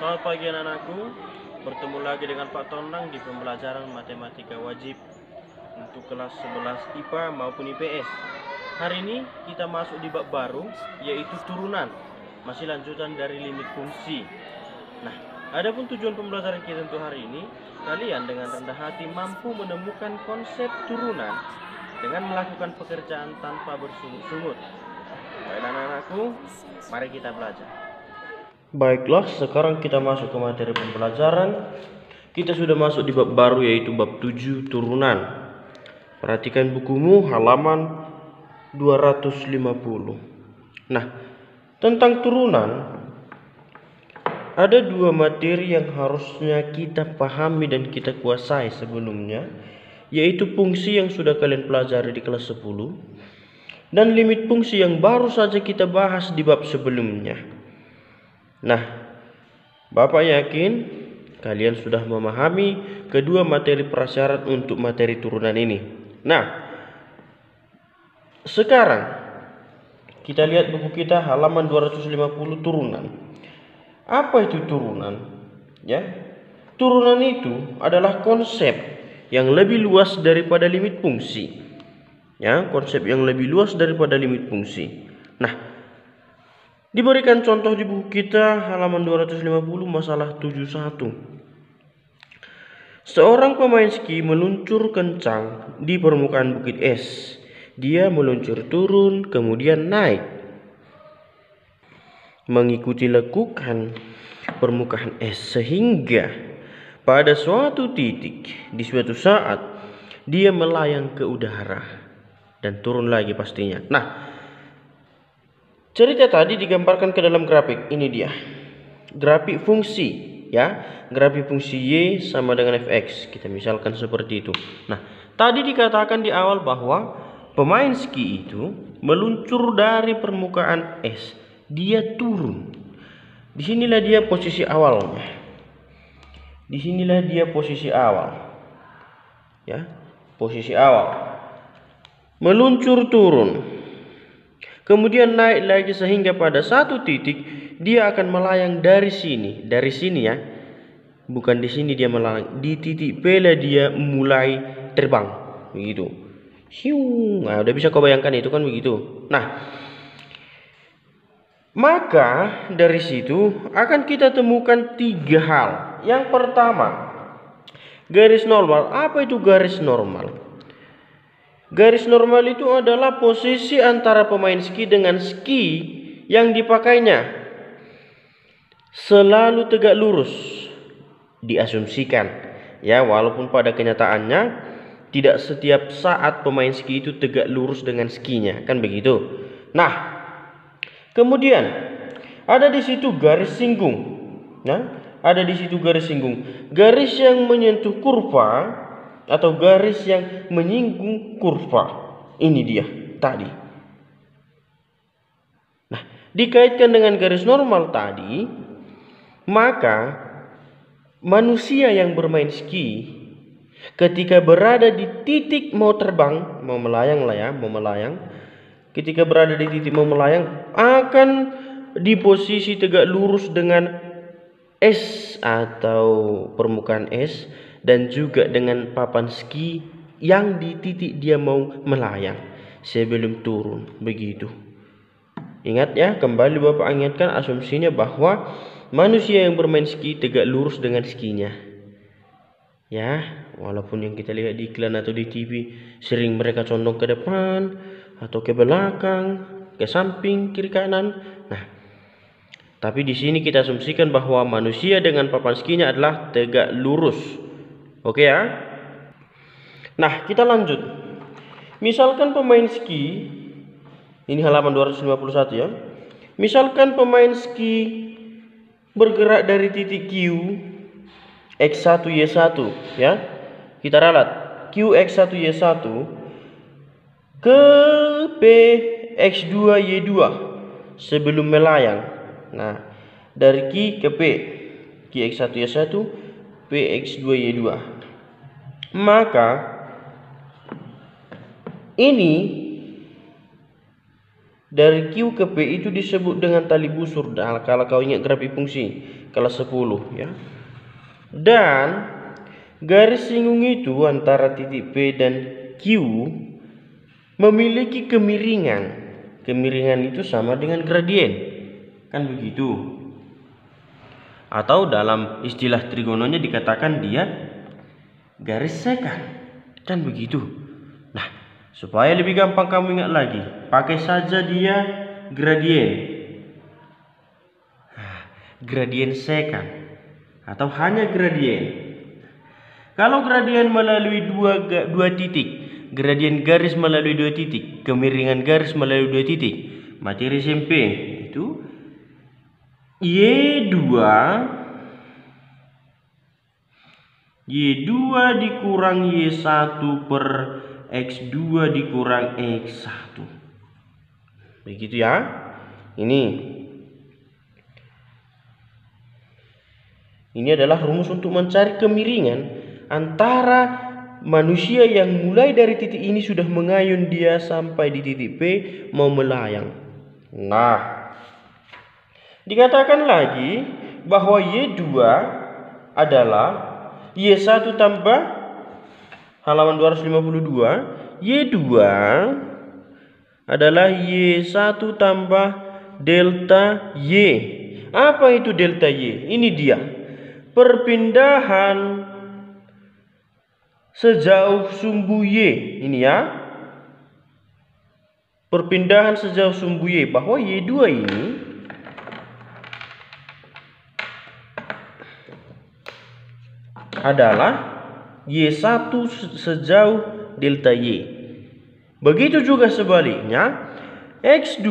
Selamat pagi anak-anakku, bertemu lagi dengan Pak Tonang di pembelajaran matematika wajib untuk kelas 11 IPA maupun IPS. Hari ini kita masuk di bab baru, yaitu turunan, masih lanjutan dari limit fungsi. Nah, adapun tujuan pembelajaran kita untuk hari ini, kalian dengan rendah hati mampu menemukan konsep turunan dengan melakukan pekerjaan tanpa bersungut-sungut. Baik anak-anakku, mari kita belajar. Baiklah, sekarang kita masuk ke materi pembelajaran. Kita sudah masuk di bab baru, yaitu bab 7 turunan. Perhatikan bukumu halaman 250. Nah, tentang turunan ada dua materi yang harusnya kita pahami dan kita kuasai sebelumnya, yaitu fungsi yang sudah kalian pelajari di kelas 10 dan limit fungsi yang baru saja kita bahas di bab sebelumnya. Nah, Bapak yakin kalian sudah memahami kedua materi prasyarat untuk materi turunan ini. Nah, sekarang kita lihat buku kita halaman 250 turunan. Apa itu turunan? Ya, turunan itu adalah konsep yang lebih luas daripada limit fungsi. Ya, konsep yang lebih luas daripada limit fungsi. Nah, diberikan contoh di buku kita halaman 250 masalah 71. Seorang pemain ski meluncur kencang di permukaan bukit es. Dia meluncur turun kemudian naik, mengikuti lekukan permukaan es sehingga pada suatu titik di suatu saat dia melayang ke udara dan turun lagi pastinya. Nah, cerita tadi digambarkan ke dalam grafik. Ini dia grafik fungsi, ya. Grafik fungsi y sama dengan fx. Kita misalkan seperti itu. Nah, tadi dikatakan di awal bahwa pemain ski itu meluncur dari permukaan es. Dia turun. Disinilah dia posisi awalnya. Disinilah dia posisi awal. Ya, posisi awal. Meluncur turun. Kemudian naik lagi sehingga pada satu titik dia akan melayang dari sini ya. Bukan di sini dia melayang, di titik P lah dia mulai terbang, begitu. Nah, udah bisa kau bayangkan itu kan begitu. Nah, maka dari situ akan kita temukan tiga hal. Yang pertama, garis normal. Apa itu garis normal? Garis normal itu adalah posisi antara pemain ski dengan ski yang dipakainya. Selalu tegak lurus. Diasumsikan, ya, walaupun pada kenyataannya tidak setiap saat pemain ski itu tegak lurus dengan skinya, kan begitu. Nah, kemudian ada di situ garis singgung. Nah, ada di situ garis singgung. Garis yang menyentuh kurva atau garis yang menyinggung kurva. Ini dia tadi. Nah, dikaitkan dengan garis normal tadi, maka manusia yang bermain ski ketika berada di titik mau terbang, mau melayang lah ya, mau melayang. Ketika berada di titik mau melayang akan di posisi tegak lurus dengan es atau permukaan es dan juga dengan papan ski yang di titik dia mau melayang sebelum turun, begitu. Ingat ya, kembali Bapak ingatkan asumsinya bahwa manusia yang bermain ski tegak lurus dengan skinya. Ya, walaupun yang kita lihat di iklan atau di TV sering mereka condong ke depan atau ke belakang, ke samping, kiri kanan. Nah, tapi di sini kita asumsikan bahwa manusia dengan papan skinya adalah tegak lurus. Oke ya? Nah, kita lanjut. Misalkan pemain ski, ini halaman 251 ya. Misalkan pemain ski bergerak dari titik Q X1 Y1 ya. Kita ralat Q X1 Y1 ke P X2 Y2 sebelum melayang. Nah, dari Q ke P, Q X1 Y1 P X2 Y2. Maka ini dari Q ke P itu disebut dengan tali busur. Nah, kalau kau ingat grafik fungsi kelas 10 ya. Dan garis singgung itu antara titik P dan Q memiliki kemiringan. Kemiringan itu sama dengan gradien, kan begitu? Atau dalam istilah trigononya dikatakan dia garis sekant, kan begitu? Nah, supaya lebih gampang kamu ingat lagi, pakai saja dia gradien. Nah, gradien sekant atau hanya gradien. Kalau gradien melalui dua titik, gradien garis melalui dua titik, kemiringan garis melalui dua titik, materi SMP itu Y2 dikurang Y1 per X2 dikurang X1. Begitu ya. Ini adalah rumus untuk mencari kemiringan antara manusia yang mulai dari titik ini sudah mengayun dia sampai di titik P mau melayang. Nah, dikatakan lagi bahwa Y2 adalah Y1 tambah halaman 252. Y2 adalah Y1 tambah delta Y. Apa itu delta Y? Ini dia. Perpindahan sejauh sumbu Y. Ini ya. Perpindahan sejauh sumbu Y, bahwa Y2 ini adalah Y1 sejauh delta Y. Begitu juga sebaliknya, X2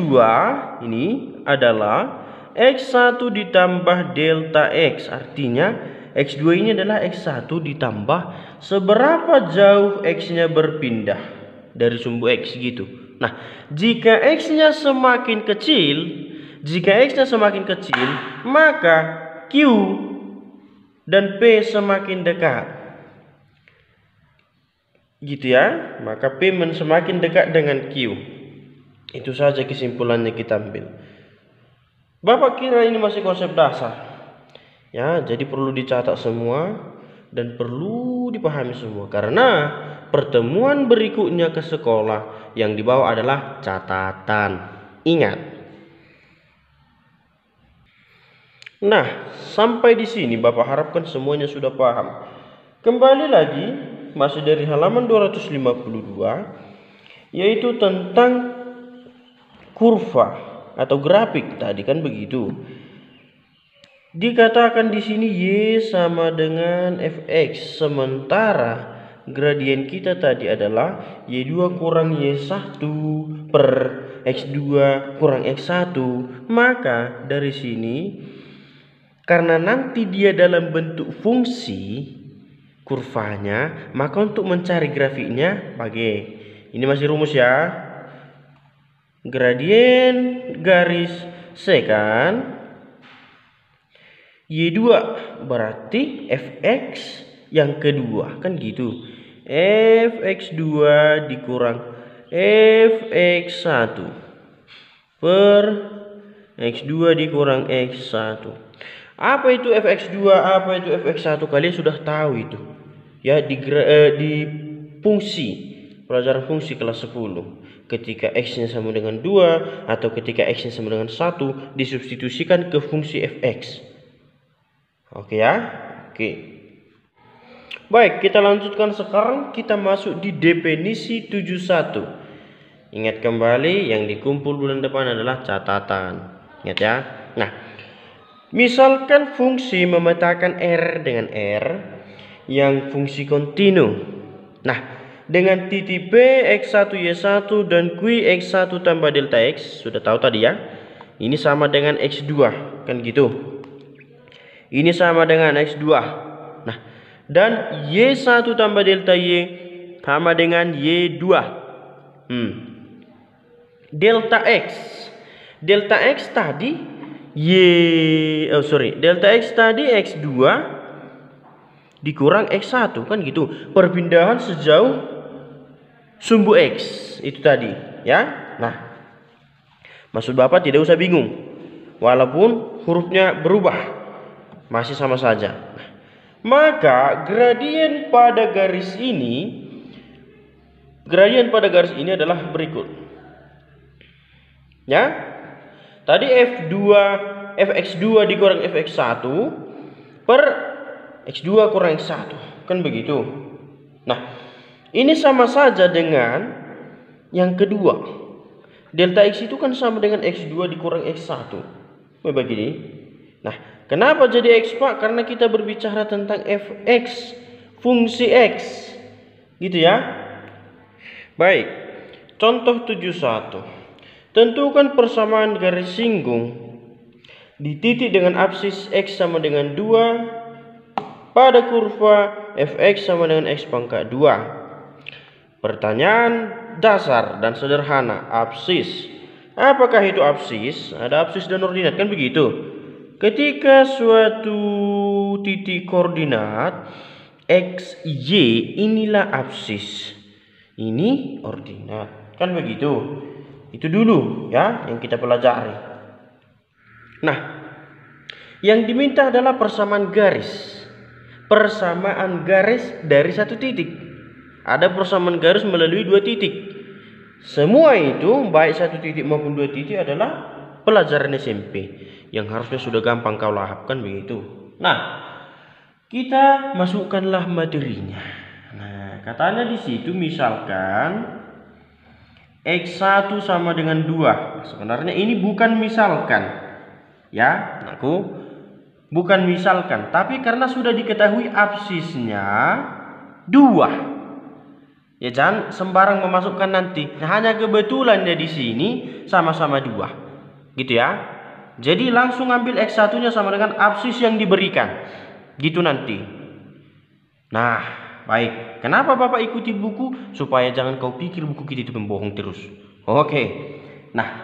ini adalah X1 ditambah delta X. Artinya X2 ini adalah X1 ditambah seberapa jauh X-nya berpindah dari sumbu X gitu. Nah, jika X-nya semakin kecil, maka Q dan P semakin dekat. Gitu ya, maka P semakin dekat dengan Q. Itu saja kesimpulannya kita ambil. Bapak kira ini masih konsep dasar? Ya, jadi perlu dicatat semua dan perlu dipahami semua, karena pertemuan berikutnya ke sekolah yang dibawa adalah catatan. Ingat. Nah, sampai di sini Bapak harapkan semuanya sudah paham. Kembali lagi masih dari halaman 252, yaitu tentang kurva atau grafik tadi, kan begitu. Dikatakan di sini Y sama dengan Fx, sementara gradien kita tadi adalah Y2 kurang Y1 per X2 kurang X1. Maka dari sini, karena nanti dia dalam bentuk fungsi kurvanya, maka untuk mencari grafiknya ini masih rumus ya. Gradien garis sekant Y2 berarti Fx yang kedua, kan gitu. Fx2 dikurang Fx1 per X2 dikurang X1. Apa itu Fx2, apa itu Fx1? Kalian sudah tahu itu ya di fungsi, pelajaran fungsi kelas 10. Ketika X-nya sama dengan 2 atau ketika X-nya sama dengan 1, disubstitusikan ke fungsi Fx. Oke ya. Oke. Baik, kita lanjutkan sekarang. Kita masuk di definisi 71. Ingat kembali, yang dikumpul bulan depan adalah catatan. Ingat ya. Nah, misalkan fungsi memetakan R dengan R yang fungsi kontinu. Nah, dengan titik P X1 Y1 dan Q X1 tambah delta X, sudah tahu tadi ya. Ini sama dengan X2, kan gitu. Ini sama dengan X2. Nah, dan Y1 tambah delta Y sama dengan Y2. Delta X. Delta X tadi delta X tadi X2 dikurang X1, kan gitu. Perpindahan sejauh sumbu X itu tadi, ya. Nah, Maksud Bapak tidak usah bingung. Walaupun hurufnya berubah, masih sama saja. Maka gradien pada garis ini adalah berikut. Ya. Tadi fx2 dikurang fx1 per x2 kurang x1. Kan begitu. Nah, ini sama saja dengan yang kedua. Delta x itu kan sama dengan x2 dikurang x1. Begini. Nah, kenapa jadi x, Pak? Karena kita berbicara tentang fx, fungsi x. Gitu ya. Baik. Contoh 71. Tentukan persamaan garis singgung di titik dengan absis x sama dengan 2 pada kurva fx sama dengan x pangkat 2. Pertanyaan dasar dan sederhana, absis. Apakah itu absis? Ada absis dan ordinat, kan begitu. Ketika suatu titik koordinat x, y, inilah absis. Ini ordinat, kan begitu. Itu dulu ya yang kita pelajari. Nah, yang diminta adalah persamaan garis. Persamaan garis dari satu titik. Ada persamaan garis melalui dua titik. Semua itu baik satu titik maupun dua titik adalah pelajaran SMP yang harusnya sudah gampang kau lahapkan begitu. Nah, kita masukkanlah materinya. Nah, katanya di situ misalkan x1 sama dengan 2. Sebenarnya ini bukan misalkan. Ya, aku bukan misalkan, tapi karena sudah diketahui absisnya 2. Ya, jangan sembarang memasukkan nanti. Nah, hanya kebetulannya di sini sama-sama 2. Gitu ya. Jadi langsung ambil x1-nya sama dengan absis yang diberikan. Gitu nanti. Nah, baik. Kenapa Bapak ikuti buku? Supaya jangan kau pikir buku kita itu pembohong terus. Oke. Nah,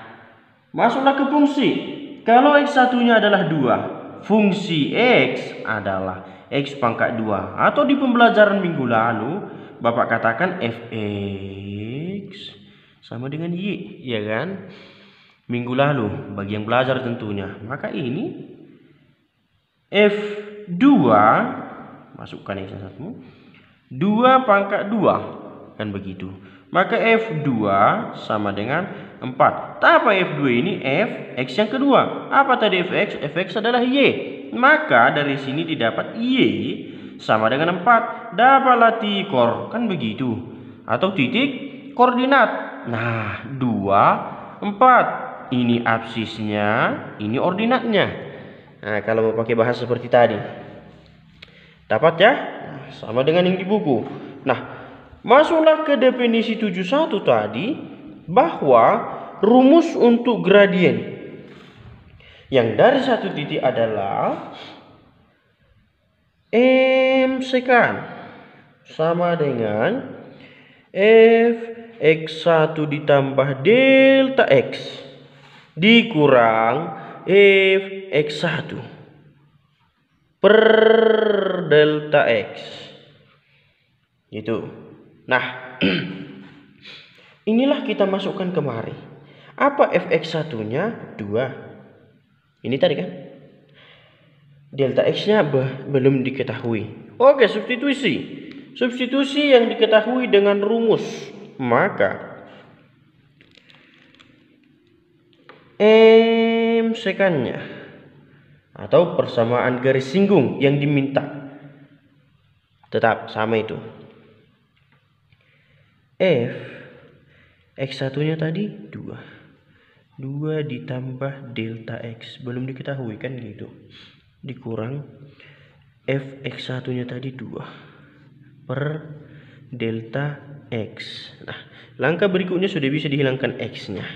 masuklah ke fungsi. Kalau x1-nya adalah 2, fungsi x adalah x pangkat 2. Atau di pembelajaran minggu lalu Bapak katakan fx sama dengan y, ya kan? Minggu lalu bagi yang belajar tentunya. Maka ini f2 masukkan x1 2 pangkat 2, kan begitu. Maka f2 sama dengan 4. Apa f2 ini? Fx yang kedua. Apa tadi fx? Fx adalah y. Maka dari sini didapat y sama dengan 4. Dapatlah tikor, kan begitu. Atau titik koordinat. Nah, 2, 4. Ini absisnya, ini ordinatnya. Nah, kalau mau pakai bahasa seperti tadi. Dapat ya? Sama dengan yang di buku. Nah, masuklah ke definisi 71 tadi, bahwa rumus untuk gradien yang dari satu titik adalah m sekan sama dengan fx1 ditambah delta x dikurang fx1 per delta x. Itu. Nah, inilah kita masukkan kemari. Apa fx1-nya? 2. Ini tadi kan. Delta x-nya belum diketahui. Oke, substitusi. Substitusi yang diketahui dengan rumus. Maka m sekannya atau persamaan garis singgung yang diminta tetap sama itu. F x1-nya tadi 2 ditambah delta x belum diketahui kan gitu, dikurang f x1-nya tadi 2 per delta x. Nah, langkah berikutnya sudah bisa dihilangkan x-nya.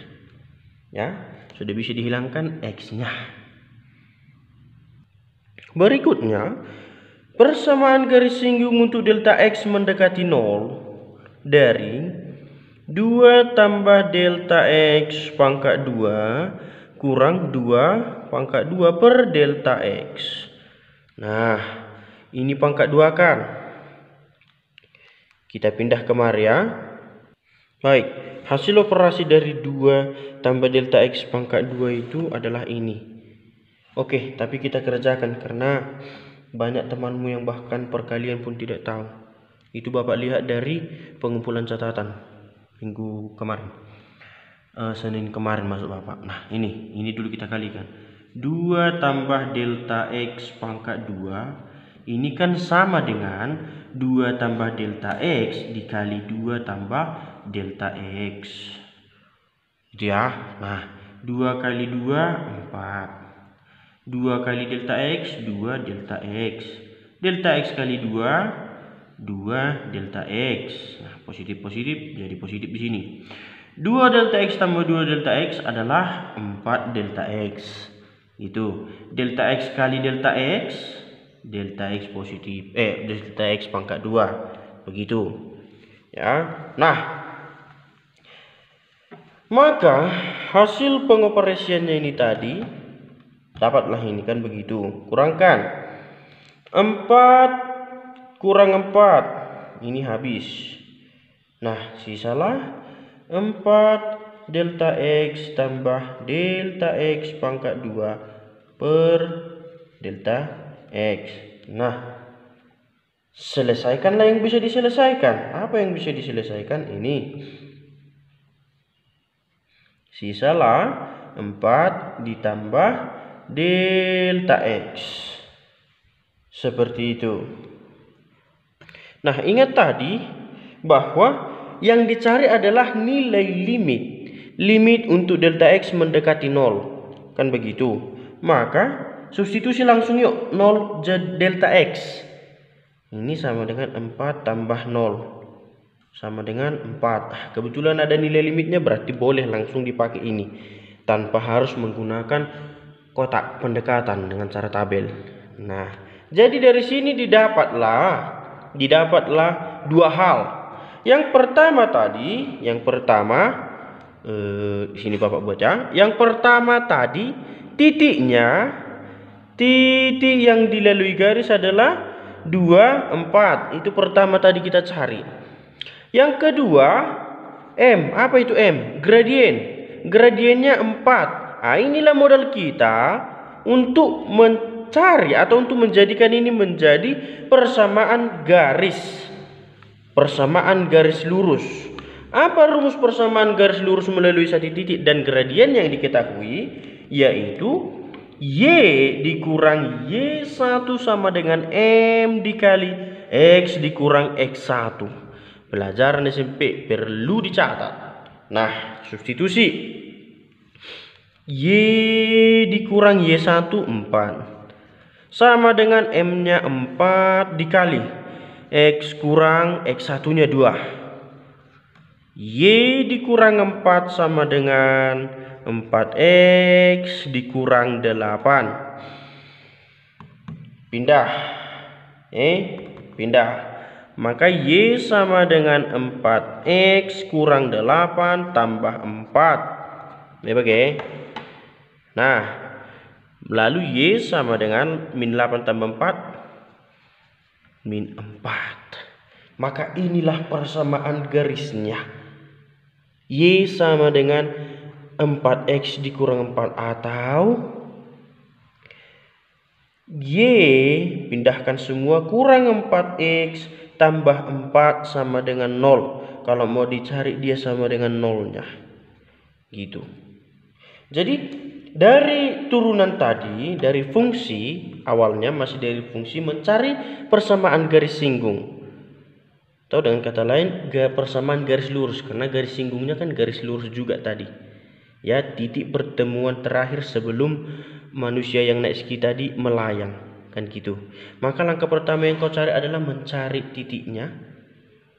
Ya, sudah bisa dihilangkan x-nya. Berikutnya, persamaan garis singgung untuk delta x mendekati 0 dari 2 tambah delta x pangkat 2 kurang 2 pangkat 2 per delta x. Nah, ini pangkat 2 kan. Kita pindah kemari ya. Baik, hasil operasi dari 2 tambah delta X pangkat 2 itu adalah ini. Oke, tapi kita kerjakan karena banyak temanmu yang bahkan perkalian pun tidak tahu. Itu Bapak lihat dari pengumpulan catatan minggu kemarin. Senin kemarin masuk Bapak. Nah, ini dulu kita kalikan. 2 tambah delta X pangkat 2 ini kan sama dengan 2 tambah delta X dikali 2 tambah delta X. Gitu ya. Nah, 2 kali 2 4. 2 kali delta X 2 delta X. Delta X kali 2 2 delta X. Nah, positif-positif jadi positif di sini. 2 delta X tambah 2 delta X adalah 4 delta X. Itu delta X kali delta X positif. Delta X pangkat 2. Begitu. Ya. Nah, maka hasil pengoperasiannya ini tadi dapatlah ini kan begitu. Kurangkan 4 kurang 4. Ini habis. Nah, sisalah 4 delta X tambah delta X pangkat 2 per delta X. Nah, selesaikanlah yang bisa diselesaikan. Apa yang bisa diselesaikan? Ini. Sisalah 4 ditambah delta X. Seperti itu. Nah, ingat tadi bahwa yang dicari adalah nilai limit. Limit untuk delta X mendekati 0. Kan begitu. Maka substitusi langsung yuk. 0 delta X. Ini sama dengan 4 tambah 0. Sama dengan 4. Kebetulan ada nilai limitnya, berarti boleh langsung dipakai ini. Tanpa harus menggunakan kotak pendekatan dengan cara tabel. Nah, jadi dari sini didapatlah 2 hal. Yang pertama tadi, di sini Bapak baca. Yang pertama tadi titik yang dilalui garis adalah 2, 4. Itu pertama tadi kita cari. Yang kedua, M. Apa itu M? Gradien. Gradiennya 4. Nah, inilah modal kita untuk mencari atau untuk menjadikan ini menjadi persamaan garis. Persamaan garis lurus. Apa rumus persamaan garis lurus melalui satu titik dan gradien yang diketahui? Yaitu Y dikurang Y1 sama dengan M dikali X dikurang X1. Pelajaran SMP perlu dicatat. Nah, substitusi. Y dikurang Y1 4. Sama dengan M-nya 4 dikali X kurang X1-nya 2. Y dikurang 4 sama dengan 4X dikurang 8. Pindah. Pindah. Maka Y sama dengan 4X kurang 8 tambah 4. Nah, lalu Y sama dengan min 8 tambah 4 min 4. Maka inilah persamaan garisnya. Y sama dengan 4X dikurang 4 atau Y pindahkan semua kurang 4X tambah 4 sama dengan 0. Kalau mau dicari dia sama dengan 0-nya. Gitu. Jadi dari turunan tadi, dari fungsi, awalnya masih dari fungsi mencari persamaan garis singgung. Atau dengan kata lain, persamaan garis lurus. Karena garis singgungnya kan garis lurus juga tadi. Ya, titik pertemuan terakhir sebelum manusia yang naik ski tadi melayang. Kan gitu. Maka langkah pertama yang kau cari adalah mencari titiknya.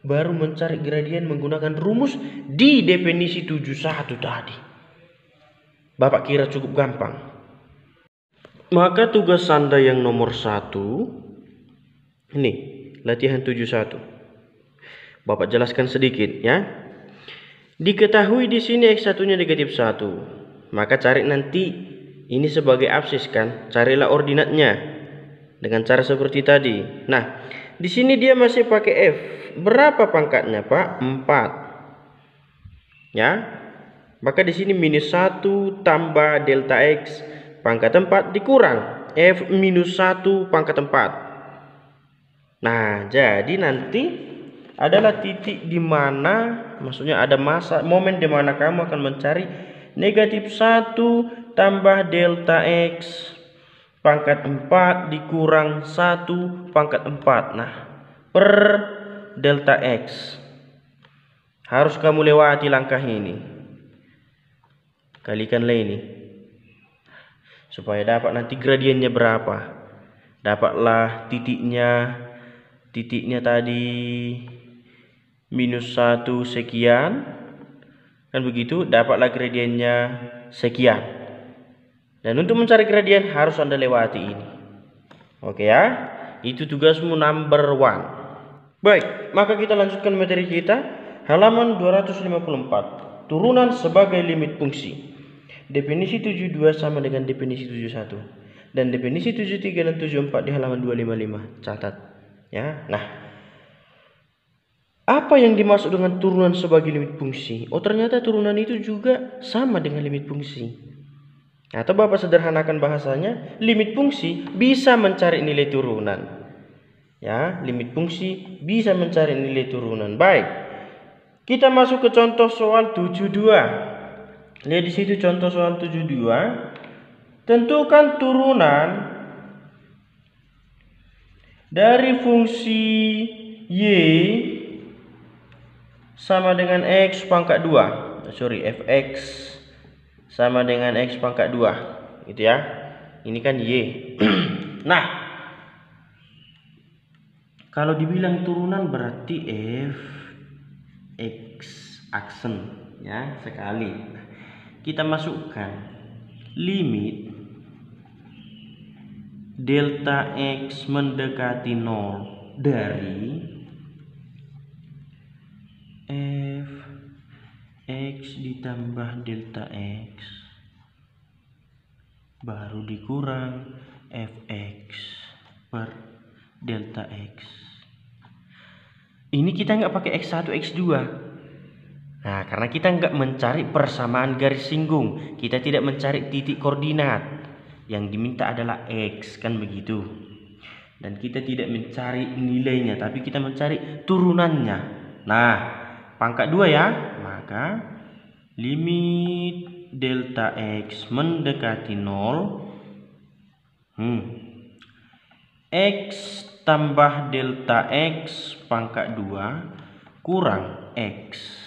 Baru mencari gradien menggunakan rumus di definisi 71 tadi. Bapak kira cukup gampang. Maka tugas Anda yang nomor 1 ini latihan 71. Bapak jelaskan sedikit ya. Diketahui di sini X1-nya negatif 1. Maka cari nanti ini sebagai absis kan. Carilah ordinatnya dengan cara seperti tadi. Nah, di sini dia masih pakai F. Berapa pangkatnya, Pak? 4. Ya. Maka di sini minus 1 tambah delta X pangkat 4 dikurang F minus 1 pangkat 4. Nah, jadi nanti adalah titik di mana, maksudnya ada momen di mana kamu akan mencari negatif 1 tambah delta X pangkat 4 dikurang 1 pangkat 4. Nah, per delta X. Harus kamu lewati langkah ini. Kalikanlah ini. Supaya dapat nanti gradiennya berapa. Dapatlah titiknya. Titiknya tadi minus 1 sekian. Kan begitu, dapatlah gradiennya sekian. Dan untuk mencari gradien harus Anda lewati ini. Oke ya. Itu tugasmu number 1. Baik, maka kita lanjutkan materi kita. Halaman 254. Turunan sebagai limit fungsi. Definisi 72 sama dengan definisi 71. Dan definisi 73 dan 74 di halaman 255. Catat. Ya. Nah, apa yang dimaksud dengan turunan sebagai limit fungsi? Oh, ternyata turunan itu juga sama dengan limit fungsi. Atau Bapak sederhanakan bahasanya, limit fungsi bisa mencari nilai turunan. Ya, limit fungsi bisa mencari nilai turunan. Baik. Kita masuk ke contoh soal 72. Lihat di situ contoh soal 72. Tentukan turunan dari fungsi y sama dengan x pangkat 2. Fx sama dengan x pangkat 2. Gitu ya. Ini kan y. Nah, kalau dibilang turunan berarti f x aksen ya sekali. Kita masukkan limit delta x mendekati 0 dari f x ditambah delta x baru dikurang fx per delta x. Ini kita nggak pakai x1 x2. Nah, karena kita nggak mencari persamaan garis singgung, kita tidak mencari titik koordinat. Yang diminta adalah x, kan begitu. Dan kita tidak mencari nilainya, tapi kita mencari turunannya. Nah, pangkat 2 ya. Maka limit delta x mendekati 0 x tambah delta x pangkat 2 kurang x.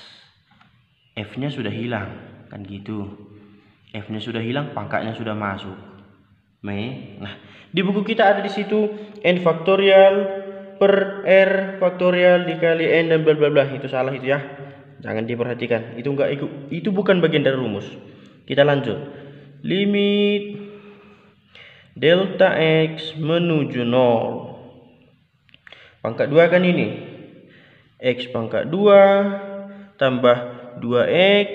F-nya sudah hilang, kan gitu. F-nya sudah hilang, pangkatnya sudah masuk. Nah, di buku kita ada di situ n faktorial per r faktorial dikali n dan bla bla bla. Itu salah itu ya. Jangan diperhatikan. Itu enggak itu bukan bagian dari rumus. Kita lanjut. Limit delta x menuju 0. Pangkat 2 kan ini. X pangkat 2 tambah 2x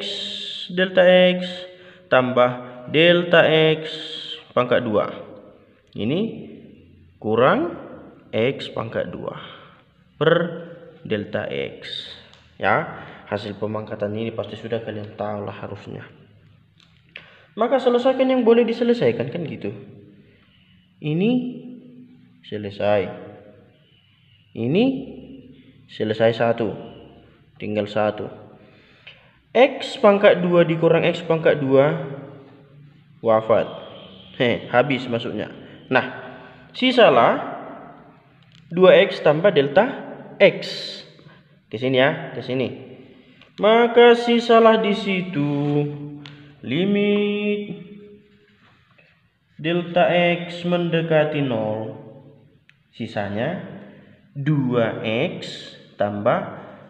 delta x tambah delta x pangkat 2. Ini kurang x pangkat 2 per delta x. Ya, hasil pemangkatan ini pasti sudah kalian tahu lah harusnya. Maka selesaikan yang boleh diselesaikan, kan gitu. Ini selesai. Ini selesai 1. Tinggal 1. X pangkat 2 dikurang X pangkat 2 wafat. Habis masuknya. Nah, sisalah 2X tambah delta X. Ke sini ya, ke sini. Maka sisalah di situ limit delta X mendekati 0. Sisanya 2X tambah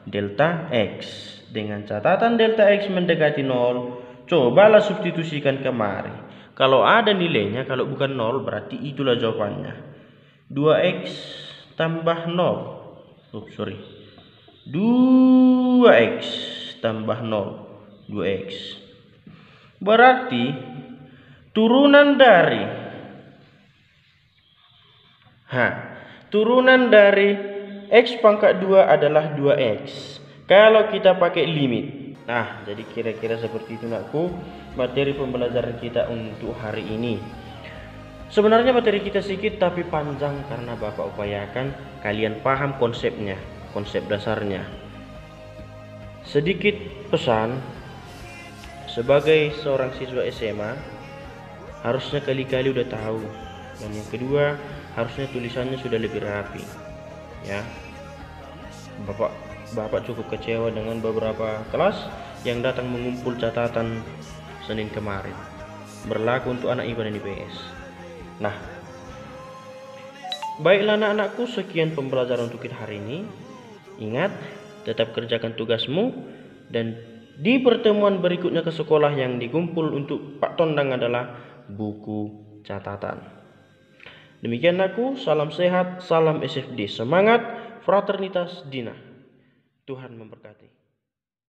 delta X. Dengan catatan delta X mendekati 0, cobalah substitusikan kemari. Kalau ada nilainya, kalau bukan 0 berarti itulah jawabannya. 2X tambah 0. 2X tambah 0. 2X. Berarti turunan dari X pangkat 2 adalah 2X. Kalau kita pakai limit. Nah, jadi kira-kira seperti itu anakku materi pembelajaran kita untuk hari ini. Sebenarnya materi kita sedikit tapi panjang karena Bapak upayakan kalian paham konsepnya, konsep dasarnya. Sedikit pesan, sebagai seorang siswa SMA harusnya kali-kali udah tahu. Dan yang kedua, harusnya tulisannya sudah lebih rapi. Ya. Bapak cukup kecewa dengan beberapa kelas yang datang mengumpul catatan Senin kemarin. Berlaku untuk anak IPA dan IPS. Nah, baiklah anak-anakku, sekian pembelajaran untuk kita hari ini. Ingat, tetap kerjakan tugasmu, dan di pertemuan berikutnya ke sekolah yang dikumpul untuk Pak Tondang adalah buku catatan. Demikian aku, salam sehat, salam SFD, semangat, fraternitas Dina. Tuhan memberkati.